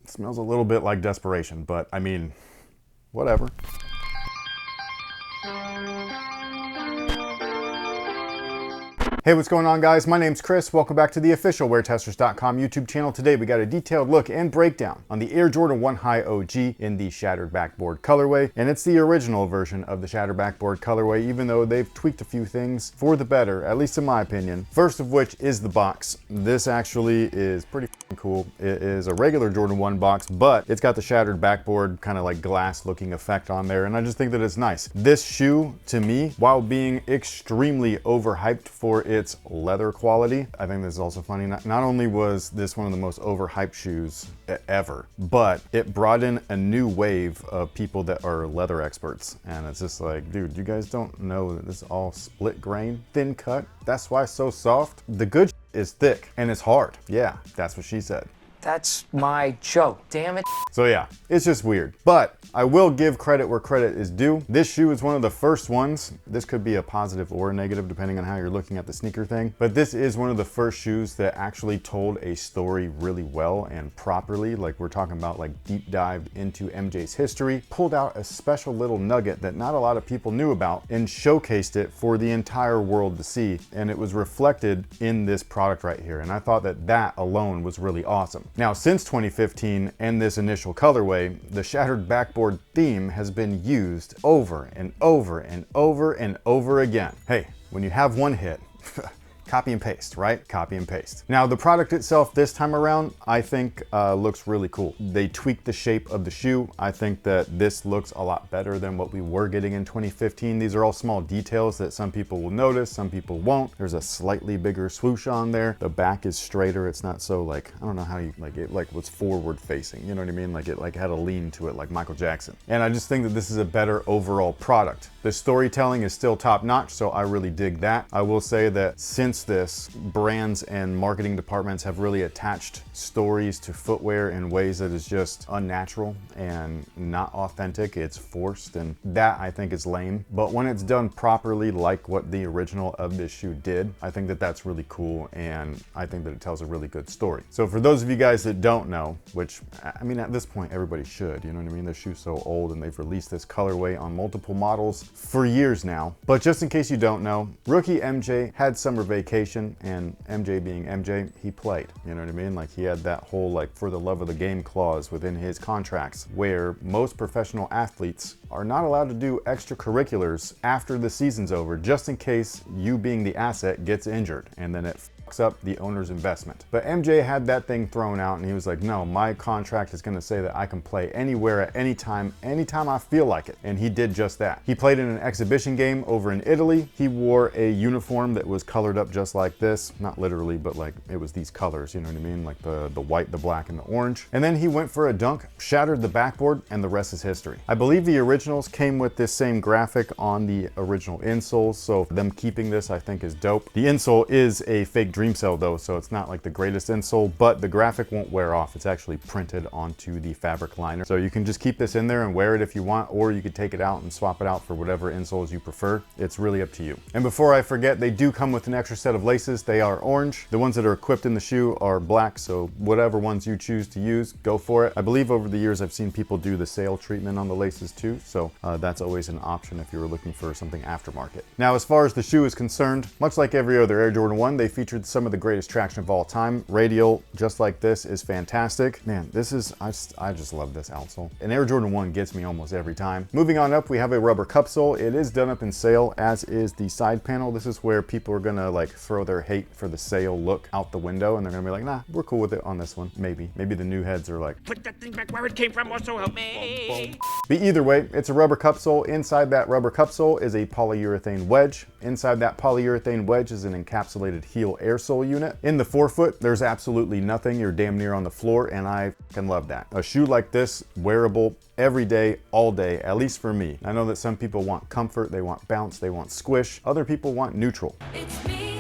It smells a little bit like desperation, but I mean, whatever. Hey, what's going on, guys? My name's Chris. Welcome back to the official WearTesters.com YouTube channel. Today we got a detailed look and breakdown on the Air Jordan 1 High OG in the Shattered Backboard colorway, and it's the original version of the Shattered Backboard colorway, even though they've tweaked a few things for the better, at least in my opinion. First of which is the box. This actually is pretty cool. It is a regular Jordan 1 box, but it's got the Shattered Backboard kind of like glass looking effect on there, and I just think that it's nice. This shoe, to me, while being extremely overhyped for its leather quality, I think this is also funny. Not only was this one of the most overhyped shoes ever, but it brought in a new wave of people that are leather experts. And it's just like, dude, you guys don't know that this is all split grain, thin cut. That's why it's so soft. The good is thick and it's hard. Yeah, that's what she said. That's my joke, damn it. So yeah, it's just weird. But I will give credit where credit is due. This shoe is one of the first ones. This could be a positive or a negative depending on how you're looking at the sneaker thing. But this is one of the first shoes that actually told a story really well and properly. Like, we're talking about like deep dived into MJ's history, pulled out a special little nugget that not a lot of people knew about and showcased it for the entire world to see. And it was reflected in this product right here. And I thought that that alone was really awesome. Now, since 2015 and this initial colorway, the Shattered Backboard theme has been used over and over and over and over again. Hey, when you have one hit, copy and paste, right? Copy and paste. Now, the product itself this time around, I think looks really cool. They tweaked the shape of the shoe. I think that this looks a lot better than what we were getting in 2015. These are all small details that some people will notice, some people won't. There's a slightly bigger swoosh on there. The back is straighter. It's not so like, I don't know how you, like it like was forward facing, you know what I mean? Like it like had a lean to it like Michael Jackson. And I just think that this is a better overall product. The storytelling is still top notch, so I really dig that. I will say that since this, brands and marketing departments have really attached stories to footwear in ways that is just unnatural and not authentic. It's forced, and that I think is lame. But when it's done properly, like what the original of this shoe did, I think that that's really cool, and I think that it tells a really good story. So for those of you guys that don't know, which I mean at this point everybody should, you know what I mean? The shoe's so old and they've released this colorway on multiple models for years now. But just in case you don't know, rookie MJ had summer vacation, and MJ being MJ, he played, you know what I mean? Like, he had that whole like for the love of the game clause within his contracts, where most professional athletes are not allowed to do extracurriculars after the season's over, just in case you being the asset gets injured, and then it fucks up the owner's investment. But MJ had that thing thrown out, and he was like, no, my contract is going to say that I can play anywhere at any time I feel like it. And he did just that. He played in an exhibition game over in Italy. He wore a uniform that was colored up just like this, not literally, but like it was these colors, you know what I mean? Like the white, the black, and the orange. And then he went for a dunk, shattered the backboard, and the rest is history. I believe the originals came with this same graphic on the original insoles, so them keeping this I think is dope. The insole is a fake dream cell though, so it's not like the greatest insole, but the graphic won't wear off. It's actually printed onto the fabric liner. So you can just keep this in there and wear it if you want, or you could take it out and swap it out for whatever insoles you prefer. It's really up to you. And before I forget, they do come with an extra set of laces. They are orange. The ones that are equipped in the shoe are black, so whatever ones you choose to use, go for it. I believe over the years I've seen people do the sail treatment on the laces too, so that's always an option if you were looking for something aftermarket. Now, as far as the shoe is concerned, much like every other Air Jordan 1, they featured some of the greatest traction of all time. Radial, just like this, is fantastic. Man, this is, I just love this outsole. An Air Jordan 1 gets me almost every time. Moving on up, we have a rubber cup sole. It is done up in sail, as is the side panel. This is where people are gonna like throw their hate for the sail look out the window, and they're gonna be like, nah, we're cool with it on this one. Maybe the new heads are like, put that thing back where it came from, also help me. But either way, it's a rubber cup sole. Inside that rubber cup sole is a polyurethane wedge. Inside that polyurethane wedge is an encapsulated heel air sole unit. In the forefoot, there's absolutely nothing. You're damn near on the floor, and I can love that. A shoe like this, wearable every day, all day, at least for me. I know that some people want comfort, they want bounce, they want squish. Other people want neutral. It's me.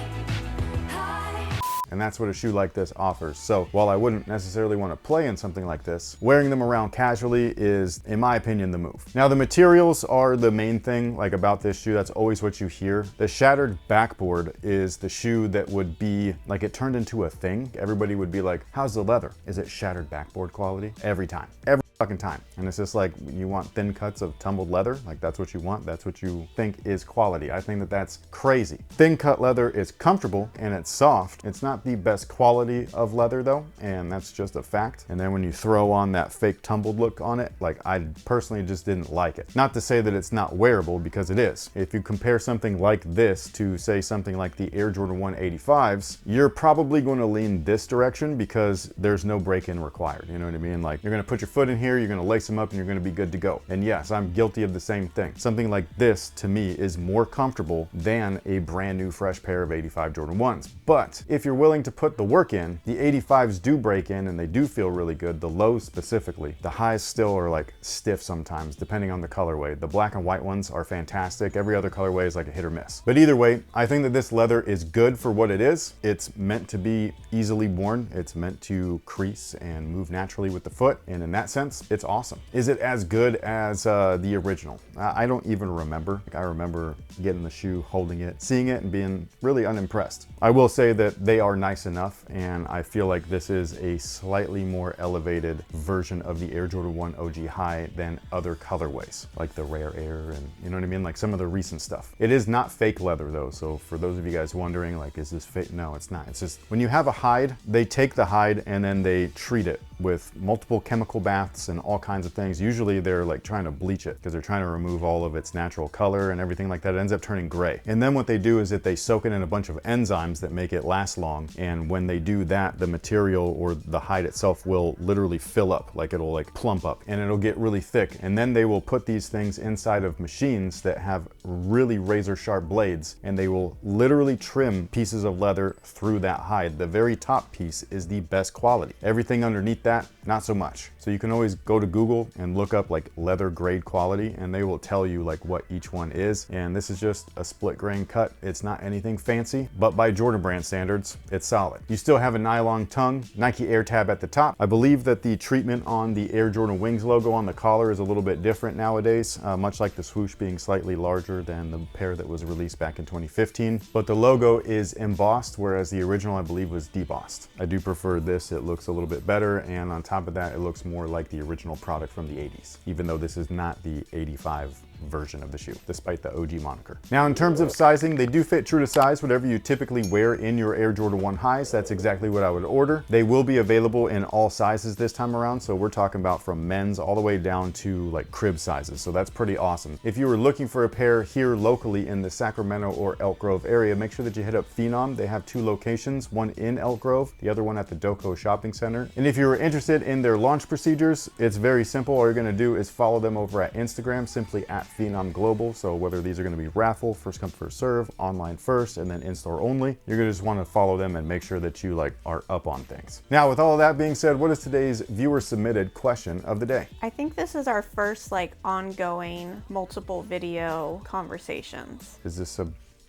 Hi. And that's what a shoe like this offers. So while I wouldn't necessarily want to play in something like this, wearing them around casually is, in my opinion, the move. Now the materials are the main thing like about this shoe. That's always what you hear. The Shattered Backboard is the shoe that would be like, it turned into a thing. Everybody would be like, how's the leather? Is it Shattered Backboard quality? Every time. Every fucking time. And it's just like, you want thin cuts of tumbled leather, like that's what you want, that's what you think is quality. I think that that's crazy. Thin cut leather is comfortable and it's soft. It's not the best quality of leather though, and that's just a fact. And then when you throw on that fake tumbled look on it, like I personally just didn't like it. Not to say that it's not wearable, because it is. If you compare something like this to say something like the Air Jordan 1 85s, you're probably going to lean this direction because there's no break-in required. You know what I mean? Like, you're going to put your foot in here, you're gonna lace them up, and you're gonna be good to go. And yes, I'm guilty of the same thing. Something like this, to me, is more comfortable than a brand new fresh pair of 85 Jordan 1s. But if you're willing to put the work in, the 85s do break in and they do feel really good, the lows specifically. The highs still are like stiff sometimes, depending on the colorway. The black and white ones are fantastic. Every other colorway is like a hit or miss. But either way, I think that this leather is good for what it is. It's meant to be easily worn. It's meant to crease and move naturally with the foot. And in that sense, it's awesome. Is it as good as the original? I don't even remember. Like, I remember getting the shoe, holding it, seeing it, and being really unimpressed. I will say that they are nice enough, and I feel like this is a slightly more elevated version of the Air Jordan 1 OG High than other colorways, like the Rare Air, and you know what I mean? Like some of the recent stuff. It is not fake leather though, so for those of you guys wondering, like, is this fake? No, it's not. It's just, when you have a hide, they take the hide and then they treat it with multiple chemical baths and all kinds of things. Usually they're like trying to bleach it because they're trying to remove all of its natural color and everything like that. It ends up turning gray. And then what they do is that they soak it in a bunch of enzymes that make it last long. And when they do that, the material or the hide itself will literally fill up, like it'll like plump up and it'll get really thick. And then they will put these things inside of machines that have really razor sharp blades, and they will literally trim pieces of leather through that hide. The very top piece is the best quality. Everything underneath that, not so much. So you can always go to Google and look up like leather grade quality, and they will tell you like what each one is. And this is just a split grain cut. It's not anything fancy, but by Jordan brand standards, it's solid. You still have a nylon tongue, Nike Air tab at the top. I believe that the treatment on the Air Jordan Wings logo on the collar is a little bit different nowadays, much like the swoosh being slightly larger than the pair that was released back in 2015. But the logo is embossed, whereas the original, I believe, was debossed. I do prefer this. It looks a little bit better, and on top of that, it looks more like the original product from the 80s, even though this is not the 85 version of the shoe, despite the OG moniker. Now, in terms of sizing, they do fit true to size, whatever you typically wear in your Air Jordan 1 highs. That's exactly what I would order. They will be available in all sizes this time around, so we're talking about from men's all the way down to like crib sizes, so that's pretty awesome. If you were looking for a pair here locally in the Sacramento or Elk Grove area, make sure that you hit up Phenom. They have two locations, one in Elk Grove, the other one at the Doco Shopping Center. And if you were interested in their launch procedures, it's very simple. All you're gonna do is follow them over at Instagram, simply at Phenom Global. So whether these are going to be raffle, first come first serve, online first, and then in-store only, you're going to just want to follow them and make sure that you like are up on things. Now, with all of that being said, what is today's viewer submitted question of the day? I think this is our first like ongoing multiple video conversations. Is this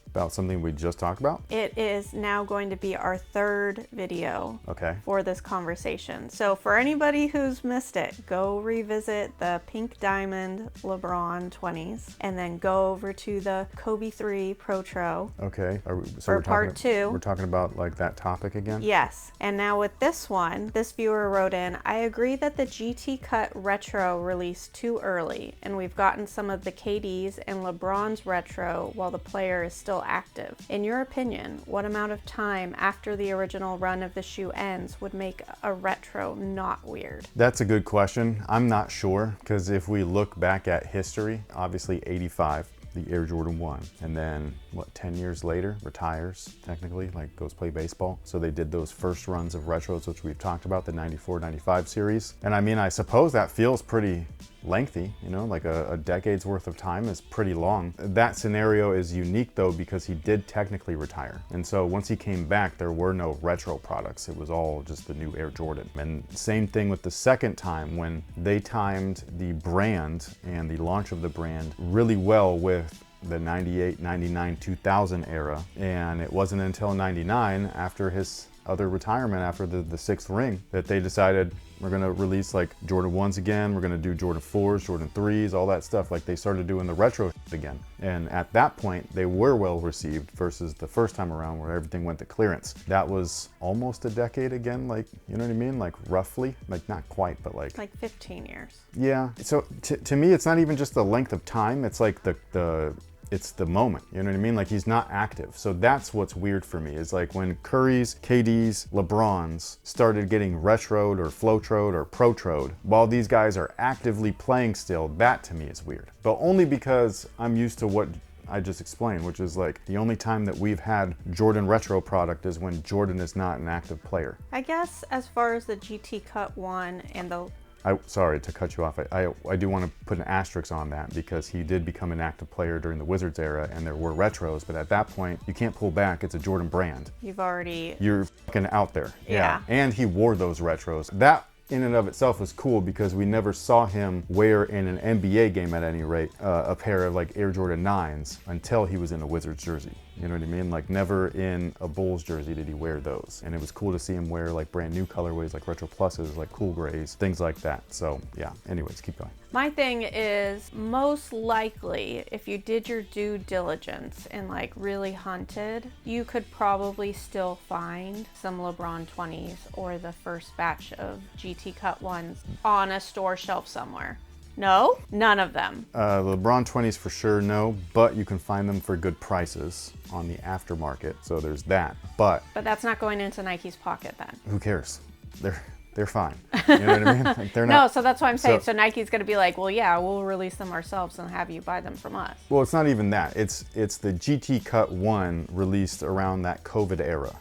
about something we just talked about? It is now going to be our third video for this conversation. So for anybody who's missed it, go revisit the Pink Diamond LeBron 20s and then go over to the Kobe 3 Protro. Okay. For part two. We're talking about like that topic again? Yes. And now with this one, this viewer wrote in, I agree that the GT Cut Retro released too early, and we've gotten some of the KD's and LeBron's retro while the player is still active. In your opinion, what amount of time after the original run of the shoe ends would make a retro not weird? That's a good question. I'm not sure, because if we look back at history, obviously 85, the Air Jordan 1, and then what, 10 years later retires, technically, like goes play baseball. So they did those first runs of retros, which we've talked about, the 94-95 series. And I mean, I suppose that feels pretty lengthy, you know, like a decade's worth of time is pretty long. That scenario is unique though, because he did technically retire. And so once he came back, there were no retro products. It was all just the new Air Jordan. And same thing with the second time, when they timed the brand and the launch of the brand really well with the 98, 99, 2000 era. And it wasn't until 99, after his other retirement after the sixth ring that they decided we're gonna release like Jordan 1s again, we're gonna do Jordan 4s, Jordan 3s, all that stuff. Like they started doing the retro again. And at that point, they were well received versus the first time around where everything went to clearance. That was almost a decade again, like, you know what I mean? Like roughly, like not quite, but like 15 years. Yeah, so to me, it's not even just the length of time, it's like it's the moment, you know what I mean? Like he's not active. So that's what's weird for me, is like when Curry's, KD's, LeBron's started getting retroed or floatroed or protroed, while these guys are actively playing still, that to me is weird. But only because I'm used to what I just explained, which is like the only time that we've had Jordan retro product is when Jordan is not an active player. I guess as far as the GT Cut 1 and the Sorry to cut you off. I do want to put an asterisk on that because he did become an active player during the Wizards era and there were retros, but at that point you can't pull back. It's a Jordan brand. You're fucking out there. Yeah. And he wore those retros. That in and of itself was cool because we never saw him wear in an NBA game at any rate a pair of like Air Jordan 9s until he was in a Wizards jersey. You know what I mean? Like never in a Bulls jersey did he wear those. And it was cool to see him wear like brand new colorways like Retro Pluses, like cool grays, things like that. So yeah, anyways, keep going. My thing is, most likely, if you did your due diligence and like really hunted, you could probably still find some LeBron 20s or the first batch of GT Cut 1s on a store shelf somewhere. No? None of them. LeBron 20s for sure, no, but you can find them for good prices on the aftermarket, so there's that. But that's not going into Nike's pocket then. Who cares? They're fine. You know what I mean? Like they're not. No, so that's why I'm saying. So Nike's going to be like, well, yeah, we'll release them ourselves and have you buy them from us. Well, it's not even that. It's the GT Cut 1 released around that COVID era.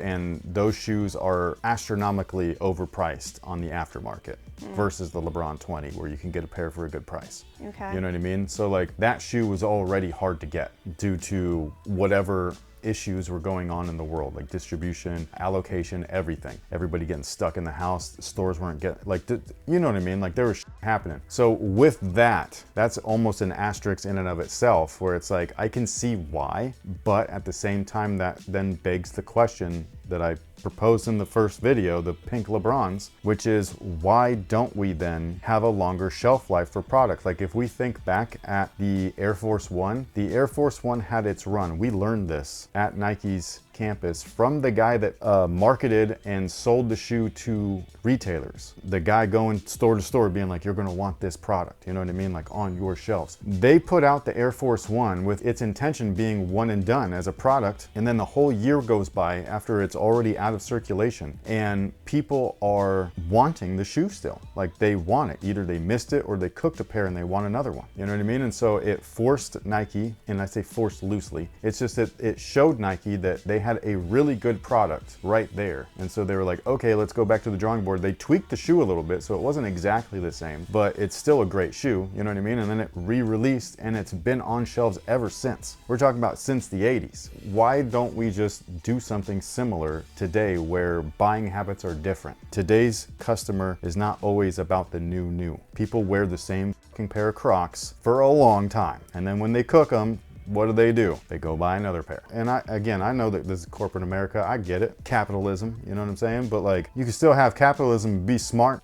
And those shoes are astronomically overpriced on the aftermarket versus the LeBron 20, where you can get a pair for a good price. Okay. You know what I mean? So like that shoe was already hard to get due to whatever issues were going on in the world, like distribution, allocation, everything. Everybody getting stuck in the house, the stores weren't getting, like, you know what I mean? Like there was happening. So with that, that's almost an asterisk in and of itself, where it's like, I can see why, but at the same time, that then begs the question that I proposed in the first video, the pink LeBrons, which is why don't we then have a longer shelf life for product? Like if we think back at the Air Force One, the Air Force One had its run. We learned this at Nike's campus from the guy that marketed and sold the shoe to retailers. The guy going store to store being like, you're gonna want this product, you know what I mean? Like on your shelves. They put out the Air Force One with its intention being one and done as a product, and then the whole year goes by after it's already out of circulation and people are wanting the shoe still. Like they want it. Either they missed it or they cooked a pair and they want another one. You know what I mean? And so it forced Nike, and I say forced loosely, it's just that it showed Nike that they had a really good product right there. And so they were like, okay, let's go back to the drawing board. They tweaked the shoe a little bit, so it wasn't exactly the same, but it's still a great shoe, you know what I mean? And then it re-released and it's been on shelves ever since. We're talking about since the 80s. Why don't we just do something similar today where buying habits are different? Today's customer is not always about the new. People wear the same fucking pair of Crocs for a long time. And then when they cook them, what do? They go buy another pair. And I know that this is corporate America. I get it. Capitalism, you know what I'm saying? But like, you can still have capitalism and be smart.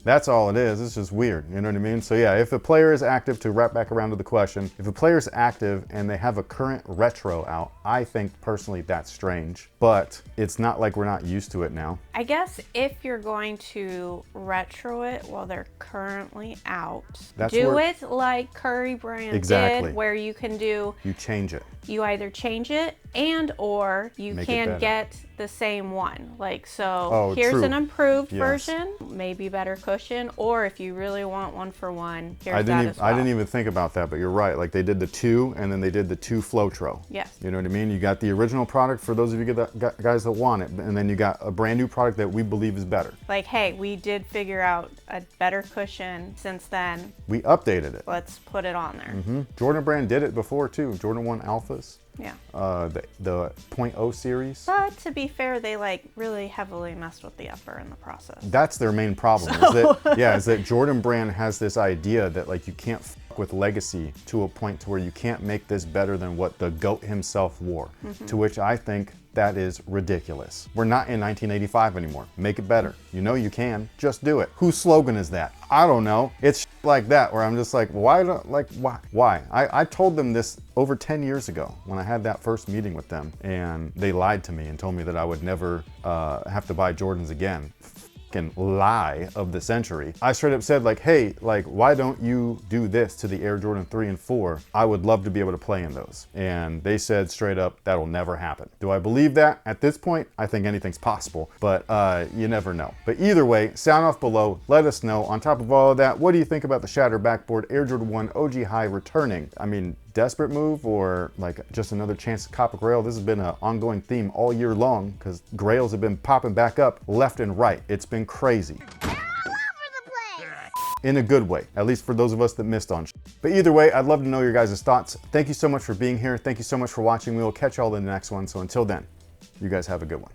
That's all it is. It's just weird. You know what I mean? So yeah, if a player is active, to wrap back around to the question, if a player is active and they have a current retro out, I think personally that's strange, but it's not like we're not used to it now. I guess if you're going to retro it while they're currently out, do it like Curry Brand did, where you can do... You change it. You either change it and or you can get the same one. Like, so here's an improved version, maybe better cushion, or if you really want one for one, here's that as well. I didn't even think about that, but you're right. Like they did the 2 and then they did the 2 Flotro. Yes. You know what I mean? You got the original product for those of you guys that want it, and then you got a brand new product that we believe is better. Like, hey, we did figure out a better cushion since then. We updated it. Let's put it on there. Jordan Brand did it before too. Jordan 1 Alphas. Yeah. The 0.0 series. But to be fair, they like really heavily messed with the upper in the process. That's their main problem. Is that Jordan Brand has this idea that like you can't fuck with legacy to a point to where you can't make this better than what the GOAT himself wore. To which I think That is ridiculous. We're not in 1985 anymore. Make it better. You know you can. Just do it. Whose slogan is that? I don't know. It's like that where I'm just like, why? I told them this over 10 years ago when I had that first meeting with them, and they lied to me and told me that I would never have to buy Jordans again. Lie of the century. I straight up said like, hey, like, why don't you do this to the Air Jordan 3 and 4? I would love to be able to play in those. And they said straight up, that'll never happen. Do I believe that? At this point, I think anything's possible, but you never know. But either way, sound off below, let us know. On top of all of that, what do you think about the Shattered Backboard Air Jordan 1 OG High returning? I mean, desperate move or like just another chance to cop a grail? This has been an ongoing theme all year long because grails have been popping back up left and right. It's been crazy. In a good way, at least for those of us that missed on. But either way, I'd love to know your guys' thoughts. Thank you so much for being here. Thank you so much for watching. We will catch y'all in the next one. So until then, you guys have a good one.